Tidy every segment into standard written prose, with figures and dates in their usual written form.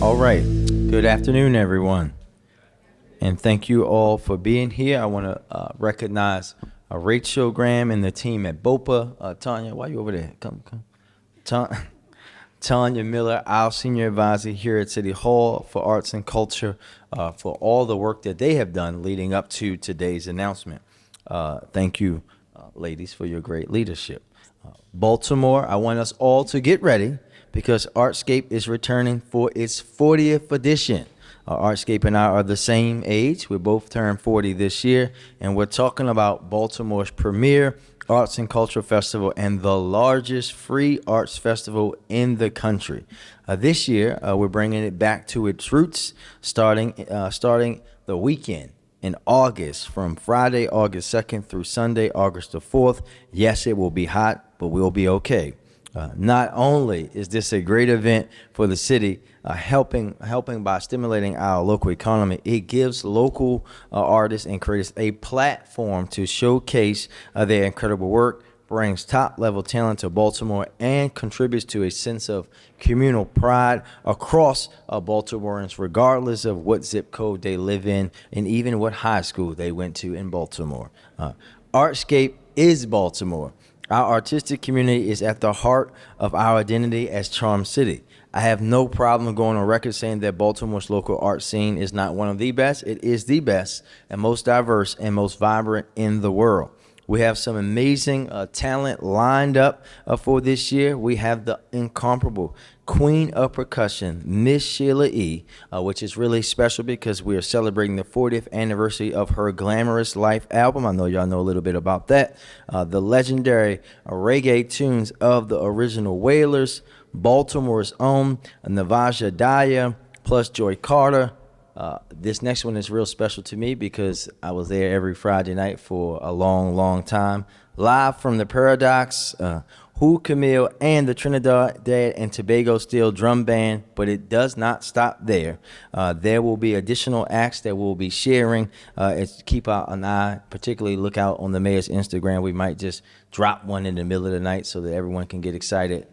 All right. Good afternoon, everyone. And thank you all for being here. I want to recognize Rachel Graham and the team at BOPA. Tanya, why you over there? Come. Ta- Tanya Miller, our senior advisor here at City Hall for Arts and Culture, for all the work that they have done leading up to today's announcement. Thank you, ladies, for your great leadership. Baltimore, I want us all to get ready because Artscape is returning for its 40th edition. Artscape and I are the same age. We both turned 40 this year, and we're talking about Baltimore's premier arts and culture festival and the largest free arts festival in the country. This year, we're bringing it back to its roots, starting the weekend in August, from Friday, August 2nd through Sunday, August the 4th. Yes, it will be hot, but we'll be okay. Not only is this a great event for the city, helping by stimulating our local economy, it gives local artists and creators a platform to showcase their incredible work, brings top-level talent to Baltimore, and contributes to a sense of communal pride across Baltimoreans, regardless of what zip code they live in and even what high school they went to in Baltimore. Artscape is Baltimore. Our artistic community is at the heart of our identity as Charm City. I have no problem going on record saying that Baltimore's local art scene is not one of the best. It is the best and most diverse and most vibrant in the world. We have some amazing talent lined up for this year. We have the incomparable Queen of Percussion, Miss Sheila E., which is really special because we are celebrating the 40th anniversary of her Glamorous Life album. I know y'all know a little bit about that. The legendary reggae tunes of the original Wailers, Baltimore's own Navaja Daya, plus Joy Carter. This next one is real special to me because I was there every Friday night for a long, long time. Live from the Paradox, Who Camille, and the Trinidad and Tobago Steel Drum Band, but it does not stop there. There will be additional acts that we'll be sharing. Keep out an eye, particularly look out on the mayor's Instagram. We might just drop one in the middle of the night so that everyone can get excited.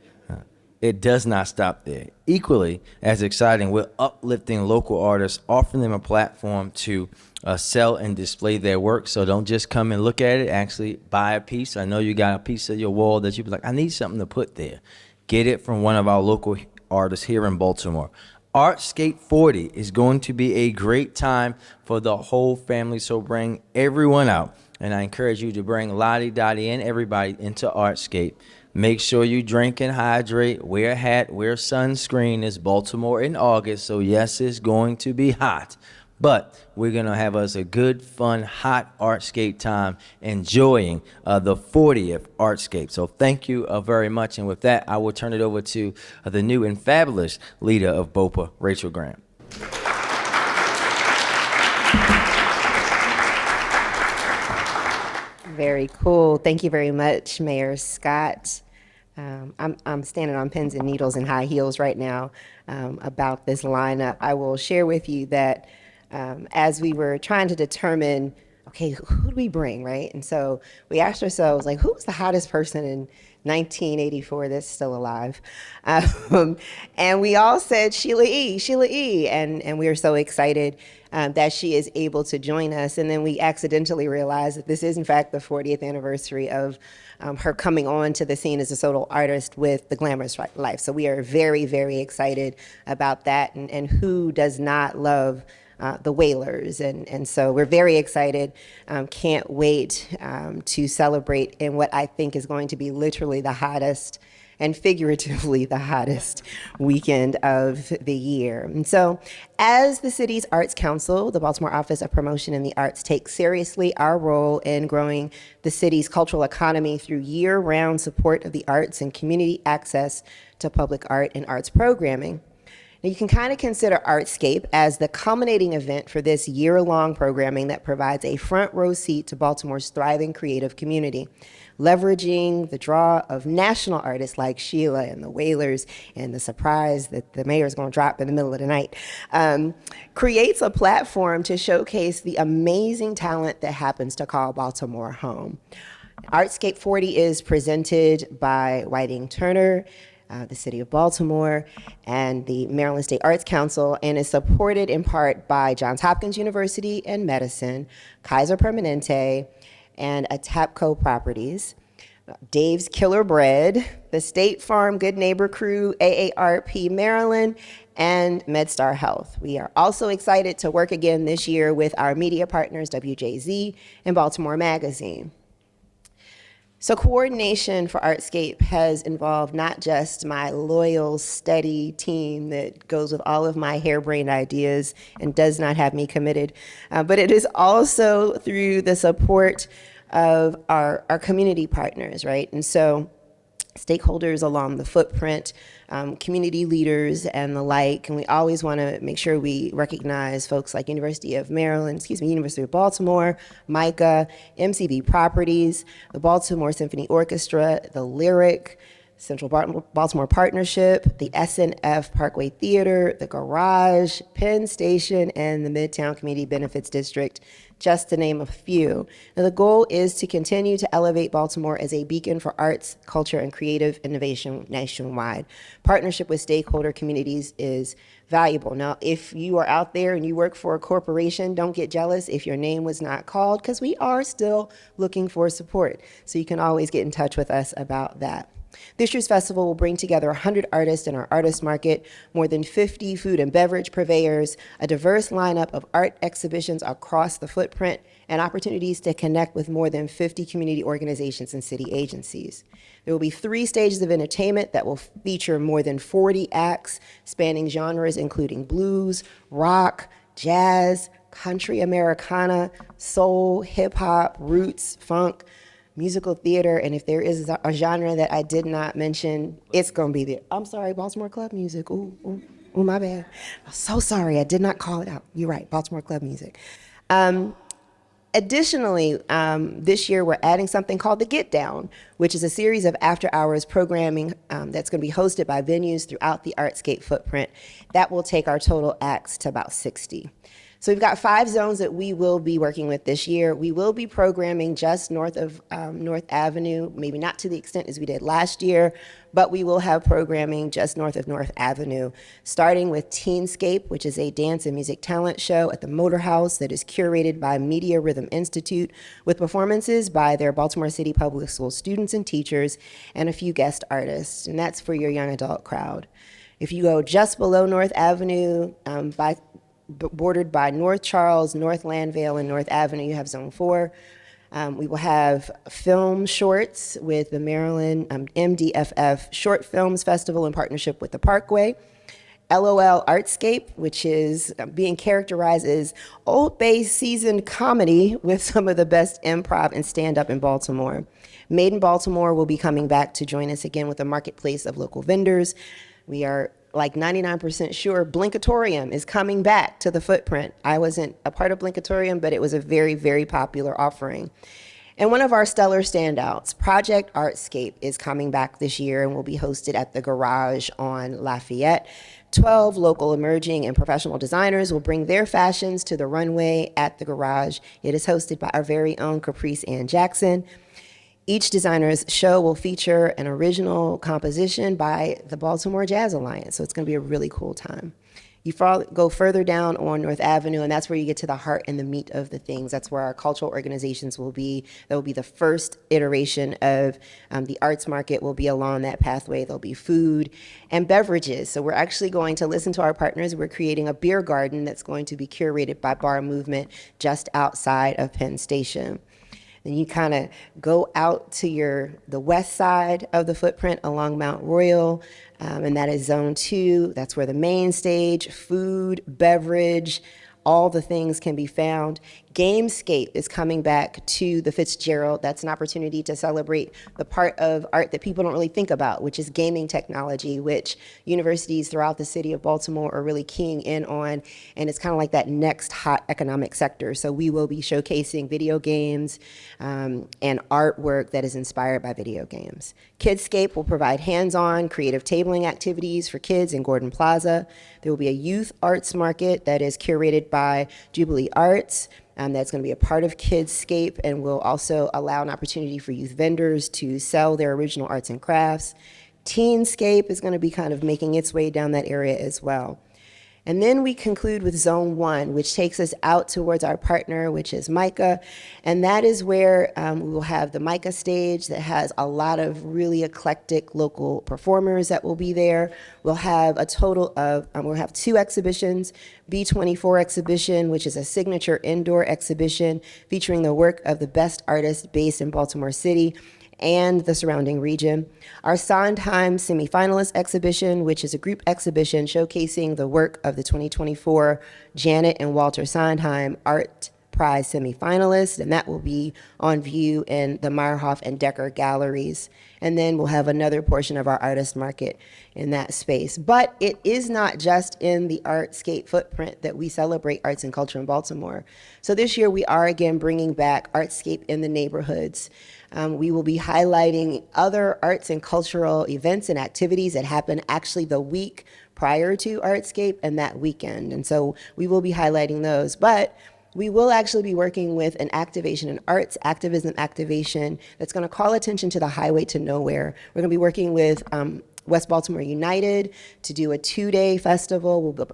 It does not stop there. Equally as exciting, we're uplifting local artists, offering them a platform to sell and display their work. So don't just come and look at it, actually buy a piece. I know you got a piece of your wall that you be like, I need something to put there. Get it from one of our local artists here in Baltimore. Artscape 40 is going to be a great time for the whole family, so bring everyone out. And I encourage you to bring Lottie, Dottie, and everybody into Artscape. Make sure you drink and hydrate, wear a hat, wear sunscreen. It's Baltimore in August, so yes, it's going to be hot. But we're going to have us a good, fun, hot Artscape time enjoying the 40th Artscape. So thank you very much. And with that, I will turn it over to the new and fabulous leader of BOPA, Rachel Graham. Very cool. Thank you very much, Mayor Scott. I'm standing on pins and needles and high heels right now about this lineup. I will share with you that as we were trying to determine, okay, who do we bring, right? And so we asked ourselves, like, who was the hottest person in 1984 that's still alive? And we all said Sheila E. And we are so excited that she is able to join us. And then we accidentally realized that this is, in fact, the 40th anniversary of her coming on to the scene as a solo artist with The Glamorous Life. So we are very, very excited about that. And who does not love the Wailers? And so we're very excited. Can't wait to celebrate in what I think is going to be literally the hottest and figuratively the hottest weekend of the year. And so as the city's Arts Council, the Baltimore Office of Promotion in the Arts takes seriously our role in growing the city's cultural economy through year-round support of the arts and community access to public art and arts programming. Now, you can kind of consider Artscape as the culminating event for this year-long programming that provides a front row seat to Baltimore's thriving creative community, leveraging the draw of national artists like Sheila and the Wailers and the surprise that the mayor's going to drop in the middle of the night, creates a platform to showcase the amazing talent that happens to call Baltimore home. Artscape 40 is presented by Whiting Turner, the City of Baltimore, and the Maryland State Arts Council, and is supported in part by Johns Hopkins University in Medicine, Kaiser Permanente, and Atapco Properties, Dave's Killer Bread, the State Farm Good Neighbor Crew, AARP Maryland, and MedStar Health. We are also excited to work again this year with our media partners, WJZ and Baltimore Magazine. So coordination for Artscape has involved not just my loyal, steady team that goes with all of my harebrained ideas and does not have me committed, but it is also through the support of our community partners, right? And so stakeholders along the footprint, community leaders and the like, and we always want to make sure we recognize folks like University of Baltimore, MICA, MCB Properties, the Baltimore Symphony Orchestra, the Lyric, Central Baltimore Partnership, the SNF Parkway Theater, the Garage, Penn Station, and the Midtown Community Benefits District, just to name a few. Now, the goal is to continue to elevate Baltimore as a beacon for arts, culture, and creative innovation nationwide. Partnership with stakeholder communities is valuable. Now, if you are out there and you work for a corporation, don't get jealous if your name was not called, because we are still looking for support. So you can always get in touch with us about that. This year's festival will bring together 100 artists in our artist market, more than 50 food and beverage purveyors, a diverse lineup of art exhibitions across the footprint, and opportunities to connect with more than 50 community organizations and city agencies. There will be 3 stages of entertainment that will feature more than 40 acts spanning genres including blues, rock, jazz, country Americana, soul, hip hop, roots, funk, musical theater, and if there is a genre that I did not mention, it's gonna be there. I'm sorry, Baltimore Club music. Ooh, my bad. I'm so sorry, I did not call it out. You're right, Baltimore Club music. Additionally, this year we're adding something called the Get Down, which is a series of after-hours programming that's going to be hosted by venues throughout the Artscape footprint. That will take our total acts to about 60. So we've got 5 zones that we will be working with this year. We will be programming just north of North Avenue, maybe not to the extent as we did last year, but we will have programming just north of North Avenue, starting with Teenscape, which is a dance and music talent show at the Motor House that is curated by Media Rhythm Institute, with performances by their Baltimore City Public School students and teachers, and a few guest artists, and that's for your young adult crowd. If you go just below North Avenue, bordered by North Charles, North Landvale, and North Avenue, you have Zone 4. We will have film shorts with the Maryland MDFF Short Films Festival in partnership with the Parkway. LOL Artscape, which is being characterized as Old Bay seasoned comedy with some of the best improv and stand-up in Baltimore. Made in Baltimore will be coming back to join us again with a marketplace of local vendors. We are like 99% sure Blinkatorium is coming back to the footprint. I wasn't a part of Blinkatorium, but it was a very, very popular offering. And one of our stellar standouts, Project Artscape, is coming back this year and will be hosted at the Garage on Lafayette. 12 local emerging and professional designers will bring their fashions to the runway at the Garage. It is hosted by our very own Caprice Ann Jackson. Each designer's show will feature an original composition by the Baltimore Jazz Alliance, so it's going to be a really cool time. You go further down on North Avenue, and that's where you get to the heart and the meat of the things. That's where our cultural organizations will be. That will be the first iteration of the arts market will be along that pathway. There'll be food and beverages. So we're actually going to listen to our partners. We're creating a beer garden that's going to be curated by Bar Movement just outside of Penn Station. Then you kind of go out to the west side of the footprint along Mount Royal, and that is Zone 2. That's where the main stage, food, beverage, all the things can be found. Gamescape is coming back to the Fitzgerald. That's an opportunity to celebrate the part of art that people don't really think about, which is gaming technology, which universities throughout the city of Baltimore are really keying in on, and it's kind of like that next hot economic sector. So we will be showcasing video games and artwork that is inspired by video games. Kidscape will provide hands-on creative tabling activities for kids in Gordon Plaza. There will be a youth arts market that is curated by Jubilee Arts. That's going to be a part of Kidscape and will also allow an opportunity for youth vendors to sell their original arts and crafts. Teenscape is going to be kind of making its way down that area as well. And then we conclude with Zone 1, which takes us out towards our partner, which is MICA. And that is where we will have the MICA stage that has a lot of really eclectic local performers that will be there. We'll have a total of, we'll have 2 exhibitions, B24 exhibition, which is a signature indoor exhibition featuring the work of the best artists based in Baltimore City and the surrounding region. Our Sondheim semifinalist exhibition, which is a group exhibition showcasing the work of the 2024 Janet and Walter Sondheim Art Prize semifinalists, and that will be on view in the Meyerhoff and Decker galleries. And then we'll have another portion of our artist market in that space. But it is not just in the Artscape footprint that we celebrate arts and culture in Baltimore. So this year we are again bringing back Artscape in the neighborhoods. We will be highlighting other arts and cultural events and activities that happen actually the week prior to Artscape and that weekend. And so we will be highlighting those. But we will actually be working with an activation, an arts activism activation that's going to call attention to the highway to nowhere. We're going to be working with West Baltimore United to do a 2-day festival. We'll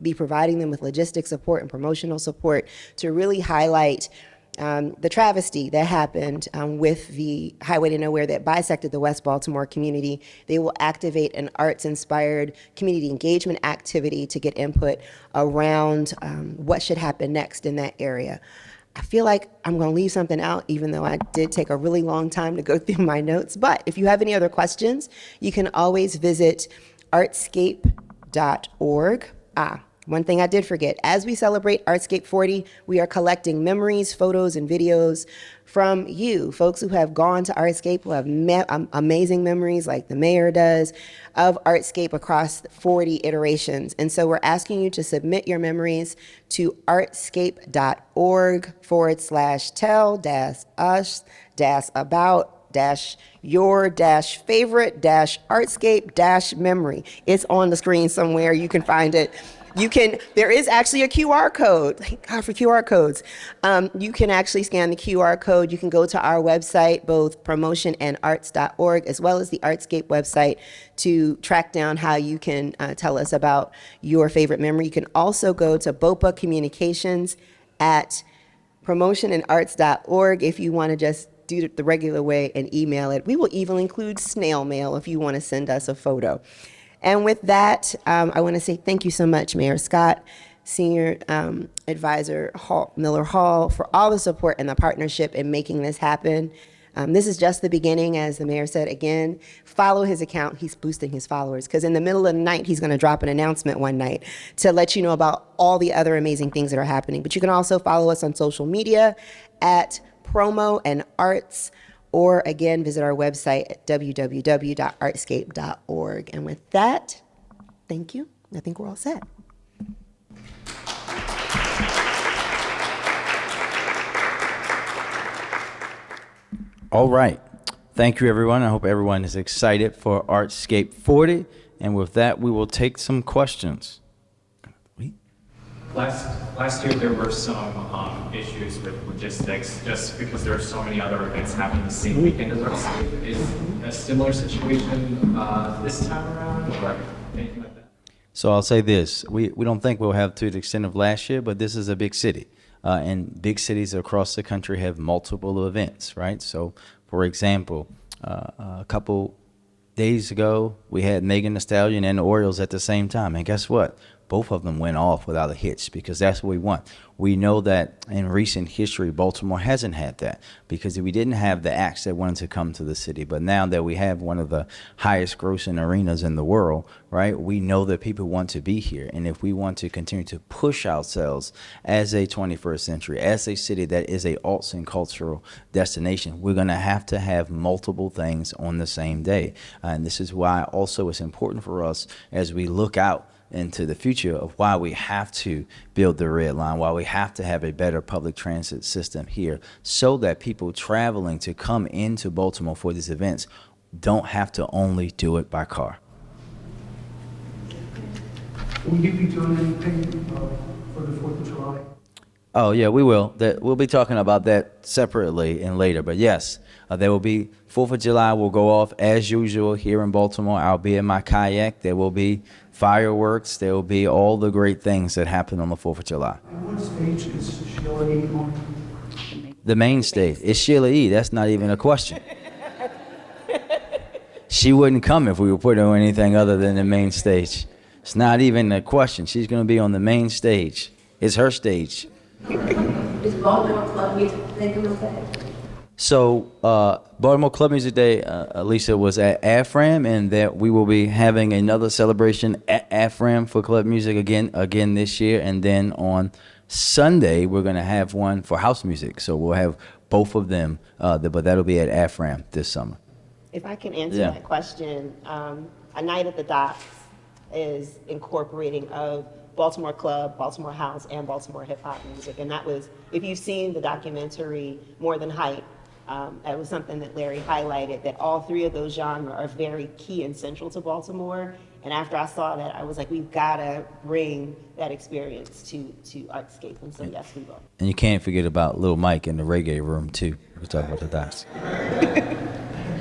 be providing them with logistics support and promotional support to really highlight the travesty that happened with the highway to nowhere that bisected the West Baltimore community. They will activate an arts-inspired community engagement activity to get input around what should happen next in that area. I feel like I'm going to leave something out, even though I did take a really long time to go through my notes. But if you have any other questions, you can always visit artscape.org. One thing I did forget, as we celebrate Artscape 40, we are collecting memories, photos, and videos from you, folks who have gone to Artscape, who have amazing memories like the mayor does of Artscape across 40 iterations. And so we're asking you to submit your memories to artscape.org/tell-us-about-your-favorite-Artscape-memory. It's on the screen somewhere. You can find it. There is actually a QR code. Thank God for QR codes. You can actually scan the QR code. You can go to our website, both promotionandarts.org, as well as the Artscape website, to track down how you can tell us about your favorite memory. You can also go to BOPA Communications at promotionandarts.org if you want to just do it the regular way and email it. We will even include snail mail if you want to send us a photo. And with that, I want to say thank you so much, Mayor Scott, Senior Advisor Miller Hall, for all the support and the partnership in making this happen. This is just the beginning, as the mayor said. Again, follow his account. He's boosting his followers, because in the middle of the night, he's going to drop an announcement one night to let you know about all the other amazing things that are happening. But you can also follow us on social media at Promo and Arts, or again, visit our website at www.artscape.org. And with that, thank you. I think we're all set. All right. Thank you, everyone. I hope everyone is excited for Artscape 40. And with that, we will take some questions. Last year there were some issues with logistics, just because there are so many other events happening the same weekend as Artscape. Is a similar situation this time around, or anything like that? So I'll say this. We don't think we'll have to the extent of last year, but this is a big city. And big cities across the country have multiple events, right? So, for example, a couple days ago, we had Megan Thee Stallion and the Orioles at the same time. And guess what? Both of them went off without a hitch, because that's what we want. We know that in recent history, Baltimore hasn't had that, because we didn't have the acts that wanted to come to the city. But now that we have one of the highest grossing arenas in the world, right, we know that people want to be here. And if we want to continue to push ourselves as a 21st century, as a city that is a arts and cultural destination, we're going to have multiple things on the same day. And this is why also it's important for us, as we look out into the future, of why we have to build the Red Line, why we have to have a better public transit system here, so that people traveling to come into Baltimore for these events don't have to only do it by car. Will you be doing anything for the 4th of July? Oh yeah, we will. That we'll be talking about that separately and later. But yes, there will be 4th of July will go off as usual here in Baltimore. I'll be in my kayak. There will be fireworks. There will be all the great things that happen on the 4th of July. And what stage is Sheila E. on? The main stage. It's Sheila E. That's not even a question. She wouldn't come if we were putting her on anything other than the main stage. It's not even a question. She's going to be on the main stage. It's her stage. Is Baltimore Club Music thinking of that? So, Baltimore Club Music Day, Alicia, was at AFRAM, and that we will be having another celebration at AFRAM for club music again this year. And then on Sunday, we're going to have one for house music. So we'll have both of them, but that'll be at AFRAM this summer. If I can answer Yeah. that question, A Night at the Docks is incorporating of Baltimore Club, Baltimore House, and Baltimore hip hop music. And that was, if you've seen the documentary More Than Hype, that was something that Larry highlighted, that all three of those genres are very key and central to Baltimore. And after I saw that, I was like, we've got to bring that experience to Artscape. And so, yes, we will. And you can't forget about Lil Mike in the reggae room, too. We're talking about the docs.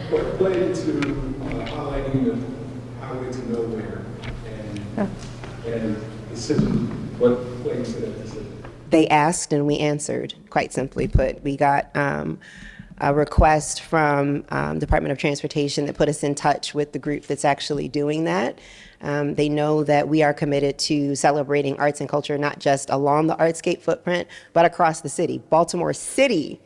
What played into highlighting the highway to nowhere and decision, what played into that decision? They asked and we answered, quite simply put. We got a request from Department of Transportation that put us in touch with the group that's actually doing that. They know that we are committed to celebrating arts and culture, not just along the Artscape footprint, but across the city. Baltimore City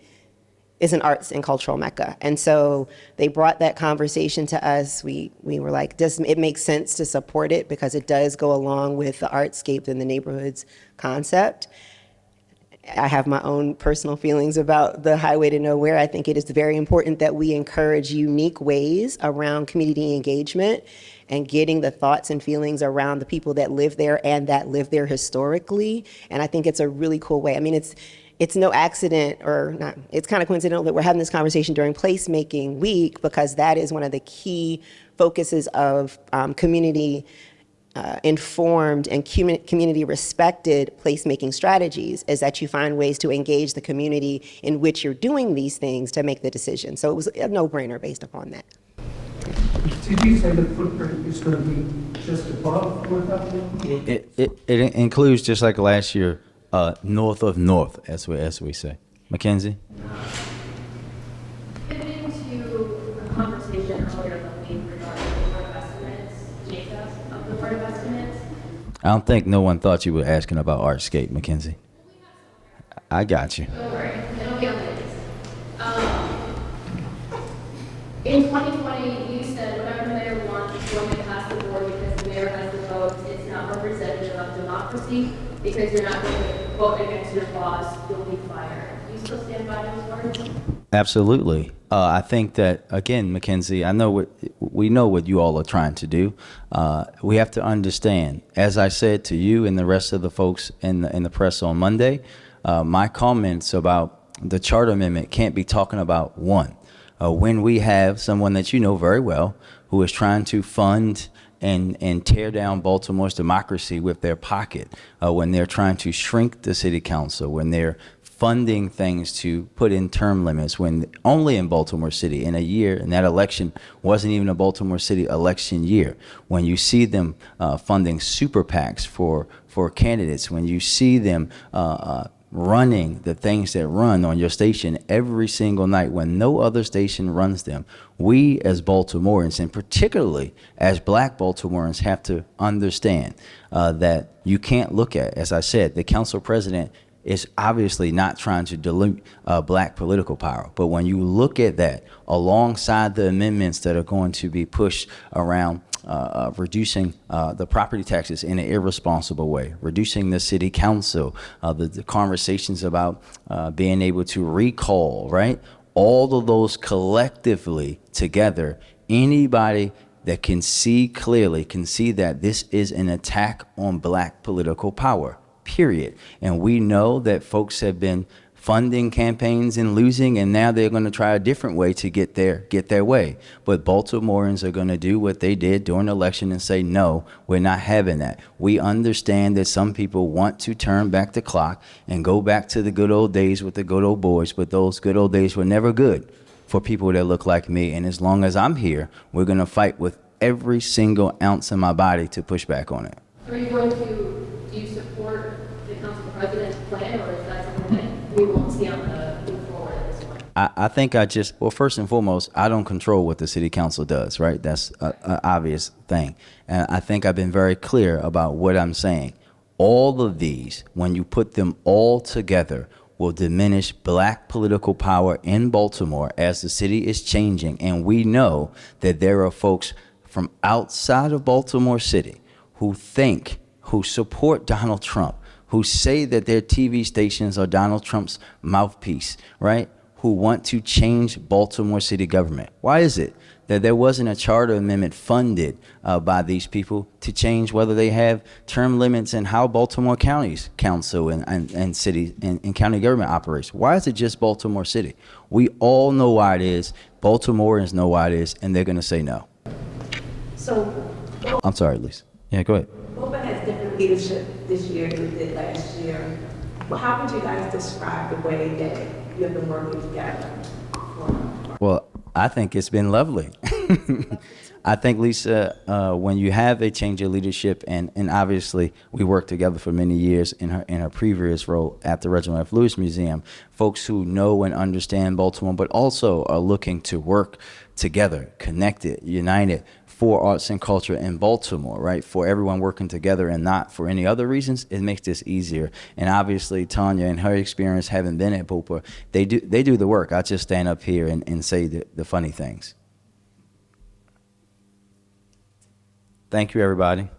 is an arts and cultural mecca. And so they brought that conversation to us. We were like, does it make sense to support it? Because it does go along with the Artscape and the neighborhoods concept. I have my own personal feelings about the Highway to Nowhere. I think it is very important that we encourage unique ways around community engagement and getting the thoughts and feelings around the people that live there and that live there historically. And I think it's a really cool way. I mean, it's no accident, or not, it's kind of coincidental that we're having this conversation during Placemaking Week, because that is one of the key focuses of community informed and community respected placemaking strategies, is that you find ways to engage the community in which you're doing these things to make the decision. So it was a no-brainer based upon that. Did you say the footprint is going to be just above 4,000? It includes, just like last year, north of north, as we say. Mackenzie? Pivoting to a conversation earlier that we regarding the Board of Estimates, Jacob of the Board of Estimates. I don't think no one thought you were asking about Artscape, Mackenzie. I got you. Don't worry, it'll be on the list. In 2020, you said whatever the mayor wants is going to pass the board because the mayor has the vote. It's not representative of democracy because you're not going to vote against your boss, you'll be fired. Do you still stand by those words? Absolutely. I think that, again, Mackenzie, we know what you all are trying to do. We have to understand, as I said to you and the rest of the folks in the press on Monday, my comments about the charter amendment can't be talking about one. When we have someone that you know very well who is trying to fund and tear down Baltimore's democracy with their pocket, when they're trying to shrink the city council, when they're funding things to put in term limits, when only in Baltimore City in a year, and that election wasn't even a Baltimore City election year, when you see them funding super PACs for candidates, when you see them running the things that run on your station every single night when no other station runs them, we as Baltimoreans, and particularly as Black Baltimoreans, have to understand that you can't look at, as I said, the council president is obviously not trying to dilute Black political power. But when you look at that alongside the amendments that are going to be pushed around reducing the property taxes in an irresponsible way, reducing the city council, the conversations about being able to recall, right? All of those collectively together, anybody that can see clearly can see that this is an attack on Black political power, period. And we know that folks have been funding campaigns and losing, and now they're going to try a different way to get their way. But Baltimoreans are going to do what they did during the election and say, no, we're not having that. We understand that some people want to turn back the clock and go back to the good old days with the good old boys, but those good old days were never good for people that look like me. And as long as I'm here, we're going to fight with every single ounce in my body to push back on it. Are you going to, do you support the council president's plan, or is that something that we won't see on the move forward at this point? I think well, first and foremost, I don't control what the city council does, right? That's an obvious thing. And I think I've been very clear about what I'm saying. All of these, when you put them all together, will diminish black political power in Baltimore as the city is changing. And we know that there are folks from outside of Baltimore City who support Donald Trump, who say that their TV stations are Donald Trump's mouthpiece, right? Who want to change Baltimore city government. Why is it that there wasn't a charter amendment funded by these people to change whether they have term limits and how Baltimore County's council and city and county government operates? Why is it just Baltimore City? We all know why it is. Baltimoreans know why it is, and they're going to say no. So, I'm sorry, Lisa. Yeah, go ahead. BOPA has different leadership this year than it did last year. Well, how would you guys describe the way that you have been working together? Well, I think it's been lovely. I think, Lisa, when you have a change of leadership, and obviously we worked together for many years in her previous role at the Reginald F. Lewis Museum, folks who know and understand Baltimore, but also are looking to work together, connected, united for arts and culture in Baltimore, right? For everyone working together and not for any other reasons, it makes this easier. And obviously, Tanya, in her experience, having been at BOPA, they do the work. I just stand up here and say the funny things. Thank you, everybody.